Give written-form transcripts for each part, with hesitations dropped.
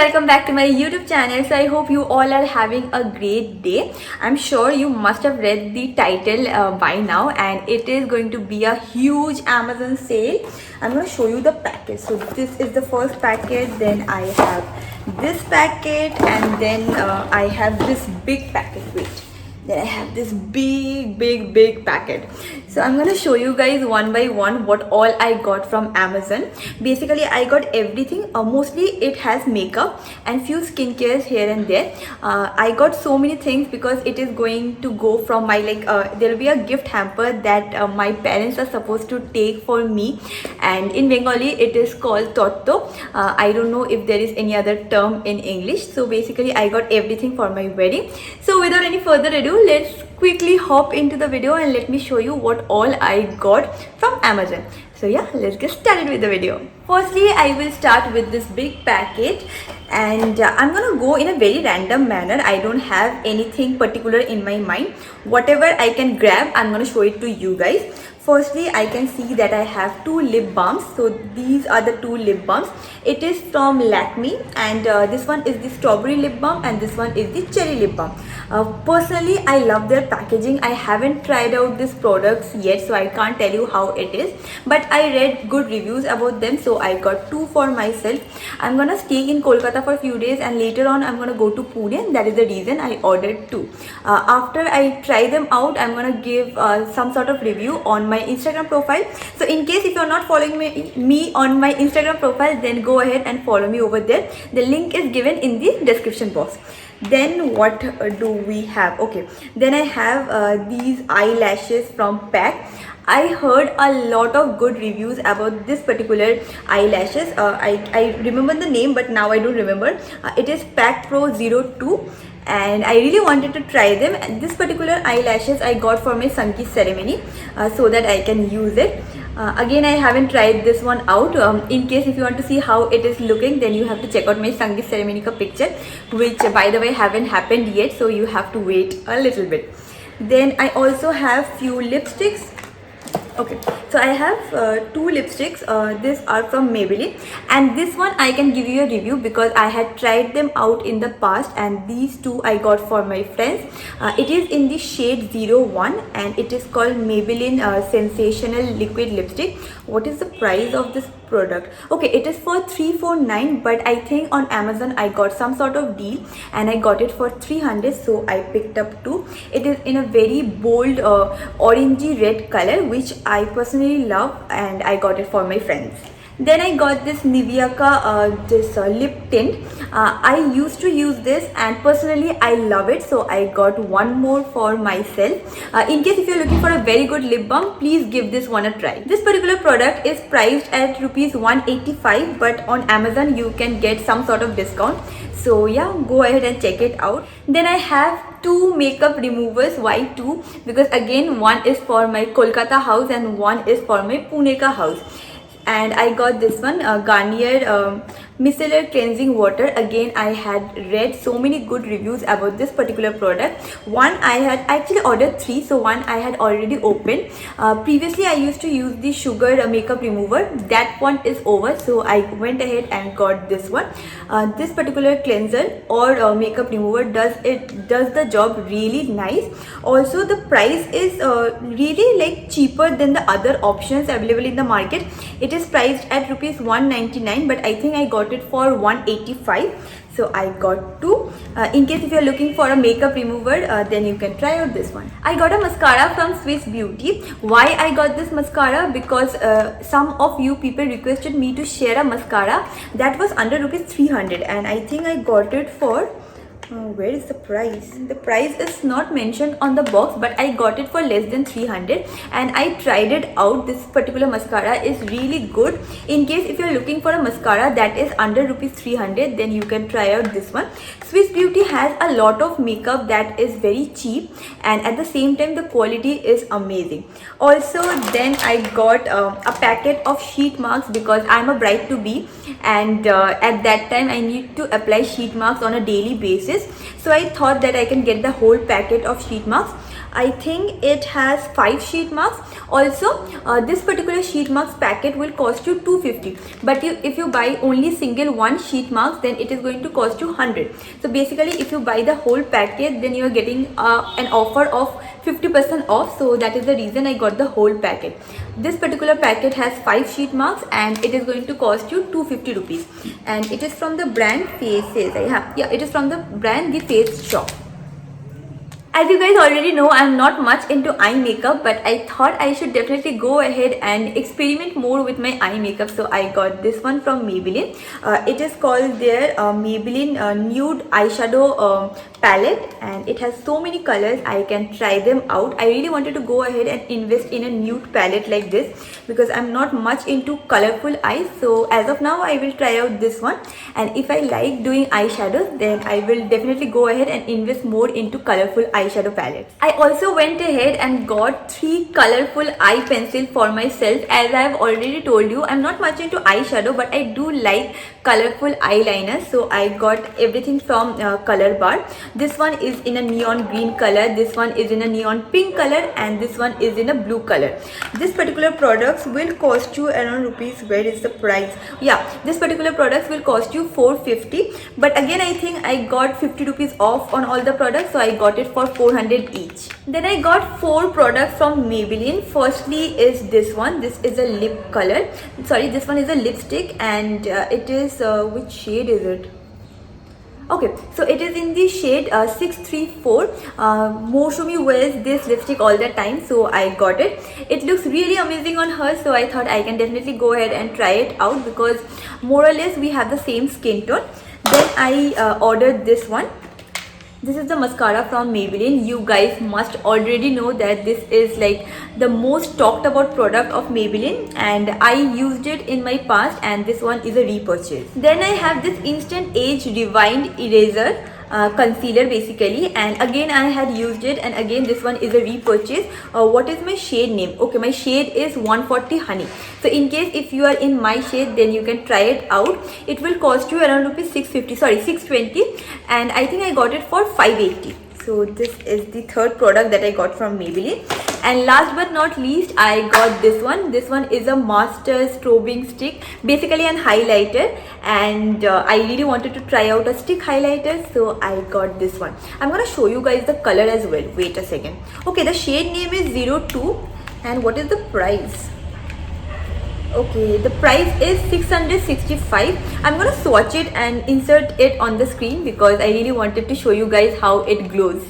welcome back to my YouTube channel. So I hope you all are having a great day. I'm sure you must have read the title by now, and it is going to be a huge Amazon sale. I'm going to show you the package. So this is the first packet, then I have this packet, and then I have this big packet. Wait. Then I have this big packet. So I'm gonna show you guys one by one what all I got from Amazon. Basically I got everything. Mostly it has makeup and few skincares here and there. I got so many things because it is going to go from my there will be a gift hamper that my parents are supposed to take for me, and in Bengali it is called Totto. I don't know if there is any other term in English. So basically I got everything for my wedding. So without any further ado, let's quickly hop into the video and let me show you what all I got from Amazon. So yeah, let's get started with the video. Firstly, I will start with this big packet, and I'm gonna go in a very random manner. I don't have anything particular in my mind. Whatever I can grab, I'm gonna show it to you guys. Firstly, I can see that I have two lip balms. So these are the two lip balms. It is from Lakme, and this one is the strawberry lip balm and this one is the cherry lip balm. Personally, I love their packaging. I haven't tried out these products yet, so I can't tell you how it is, but I read good reviews about them, so I got two for myself. I'm gonna stay in Kolkata for a few days, and later on I'm gonna go to Pune. That is the reason I ordered two. After I try them out, I'm gonna give some sort of review on my Instagram profile. So in case if you're not following me on my Instagram profile, then go ahead and follow me over there. The link is given in the description box. Then what do we have? Okay, then I have these eyelashes from Pack. I heard a lot of good reviews about this particular eyelashes. I remember the name, but now I don't remember. It is Pack Pro 02, and I really wanted to try them. And this particular eyelashes I got for my Sangeet ceremony, so that I can use it. Again, I haven't tried this one out. In case if you want to see how it is looking, then you have to check out my Sangeet ceremony ka picture, which by the way haven't happened yet, so you have to wait a little bit. Then I also have few lipsticks. Okay, so I have two lipsticks. These are from Maybelline, and this one I can give you a review because I had tried them out in the past, and these two I got for my friends. It is in the shade 01, and it is called Maybelline Sensational Liquid Lipstick. What is the price of this product? Okay, it is for 349, but I think on Amazon I got some sort of deal and I got it for 300, so I picked up two. It is in a very bold orangey red color, which I personally love, and I got it for my friends. Then I got this Nivea lip tint. I used to use this, and personally I love it, so I got one more for myself. In case if you're looking for a very good lip balm, please give this one a try. This particular product is priced at rupees 185, but on Amazon you can get some sort of discount. So yeah, go ahead and check it out. Then I have two makeup removers. Why two? Because again, one is for my Kolkata house and one is for my Pune ka house. And I got this one, Garnier Micellar Cleansing Water. Again, I had read so many good reviews about this particular product. One I had actually ordered three, so one I had already opened. Previously I used to use the sugar makeup remover. That one is over, so I went ahead and got this one. This particular cleanser or makeup remover does the job really nice. Also the price is really like cheaper than the other options available in the market. It is priced at rupees 199, but I think I got it for 185. So I got two. In case if you are looking for a makeup remover, then you can try out this one. I got a mascara from Swiss Beauty. Why I got this mascara? Because some of you people requested me to share a mascara that was under rupees 300, and I think I got it for where is the price? The price is not mentioned on the box, but I got it for less than 300, and I tried it out. This particular mascara is really good. In case if you're looking for a mascara that is under rupees 300, then you can try out this one. Swiss Beauty has a lot of makeup that is very cheap, and at the same time the quality is amazing. Also, then I got a packet of sheet marks because I'm a bride to be, and at that time I need to apply sheet marks on a daily basis. So I thought that I can get the whole packet of sheet marks. I think it has 5 sheet marks. Also, this particular sheet marks packet will cost you 250, but if you buy only single one sheet marks, then it is going to cost you 100. So basically, if you buy the whole packet, then you are getting an offer of 50% off. So that is the reason I got the whole packet. This particular packet has 5 sheet marks and it is going to cost you 250 rupees, and it is from the brand Faces. It is from the brand The Face Shop. As you guys already know, I'm not much into eye makeup, but I thought I should definitely go ahead and experiment more with my eye makeup. So I got this one from Maybelline. It is called their Maybelline Nude Eyeshadow palette, and it has so many colors. I can try them out. I really wanted to go ahead and invest in a nude palette like this because I'm not much into colorful eyes. So as of now, I will try out this one, and if I like doing eyeshadows, then I will definitely go ahead and invest more into colorful eyeshadow palettes. I also went ahead and got 3 colorful eye pencils for myself. As I have already told you, I'm not much into eyeshadow, but I do like colorful eyeliners. So I got everything from Color Bar. This one is in a neon green color, this one is in a neon pink color, and this one is in a blue color. This particular products will cost you around rupees, where is the price? Yeah, this particular products will cost you 450, but again I think I got 50 rupees off on all the products, so I got it for 400 each. Then I got 4 products from Maybelline. Firstly is this one. This is a lip color. Sorry, this one is a lipstick, and it is which shade is it? Okay, so it is in the shade 634. Moushumi wears this lipstick all the time, so I got it. It looks really amazing on her, so I thought I can definitely go ahead and try it out because more or less we have the same skin tone. Then I ordered this one. This is the mascara from Maybelline. You guys must already know that this is like the most talked about product of Maybelline, and I used it in my past, and this one is a repurchase. Then I have this Instant Age Rewind Eraser concealer basically, and again I had used it, and again this one is a repurchase. What is my shade name? Okay, my shade is 140 Honey. So in case if you are in my shade, then you can try it out. It will cost you around rupees 620, and I think I got it for 580. So this is the third product that I got from Maybelline. And last but not least, I got this one. This one is a master strobing stick, basically an highlighter, and I really wanted to try out a stick highlighter, so I got this one. I'm gonna show you guys the color as well. Wait a second. Okay, the shade name is 02, and what is the price? Okay, the price is 665. I'm gonna swatch it and insert it on the screen because I really wanted to show you guys how it glows.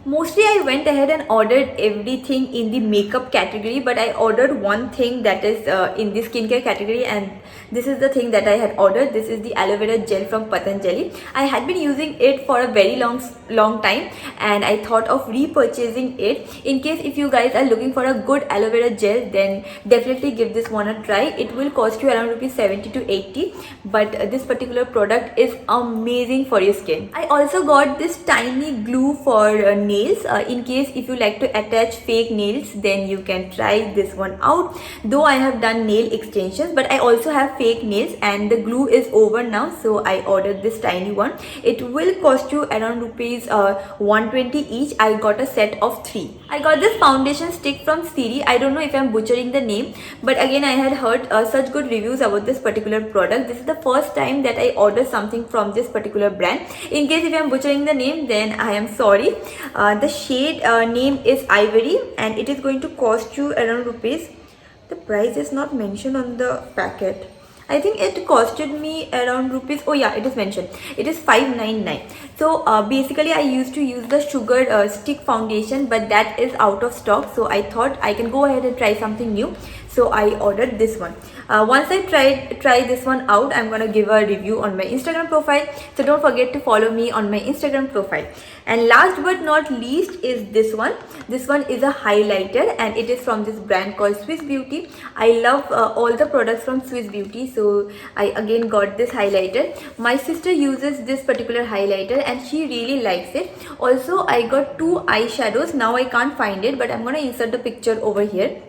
Mostly I went ahead and ordered everything in the makeup category, but I ordered one thing that is in the skincare category, and this is the thing that I had ordered. This is the aloe vera gel from Patanjali. I had been using it for a very long time, and I thought of repurchasing it. In case if you guys are looking for a good aloe vera gel, then definitely give this one a try. It will cost you around rupees 70 to 80, but this particular product is amazing for your skin. I also got this tiny glue for nails. In case if you like to attach fake nails, then you can try this one out. Though I have done nail extensions, but I also have fake nails, and the glue is over now, so I ordered this tiny one. It will cost you around rupees 120 each. I got a set of 3. I got this foundation stick from Siri. I don't know if I'm butchering the name, but again I had heard such good reviews about this particular product. This is the first time that I ordered something from this particular brand. In case if I'm butchering the name, then I am sorry. The shade name is Ivory, and it is going to cost you around rupees. The price is not mentioned on the packet. I think it costed me around rupees. Oh yeah, it is mentioned. It is 599. So basically I used to use the sugar stick foundation, but that is out of stock. So I thought I can go ahead and try something new. So I ordered this one. Once I try this one out, I'm gonna give a review on my Instagram profile. So don't forget to follow me on my Instagram profile. And last but not least is this one. This one is a highlighter, and it is from this brand called Swiss Beauty. I love all the products from Swiss Beauty, so I again got this highlighter. My sister uses this particular highlighter and she really likes it. Also, I got 2 eyeshadows. Now I can't find it, but I'm gonna insert the picture over here.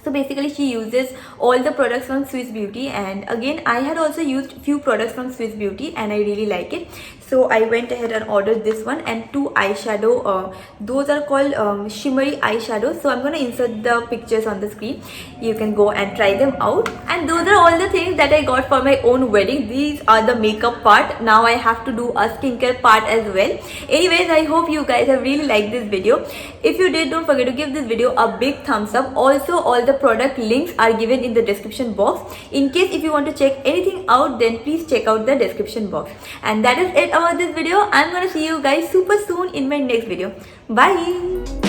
So basically she uses all the products from Swiss Beauty, and again I had also used few products from Swiss Beauty and I really like it. So I went ahead and ordered this one and 2 eyeshadow. Those are called shimmery eyeshadows. So I'm gonna insert the pictures on the screen. You can go and try them out. And those are all the things that I got for my own wedding. These are the makeup part. Now I have to do a skincare part as well. Anyways, I hope you guys have really liked this video. If you did, don't forget to give this video a big thumbs up. Also, all the product links are given in the description box. In case if you want to check anything out, then please check out the description box. And that is it about this video. I'm gonna see you guys super soon in my next video. Bye.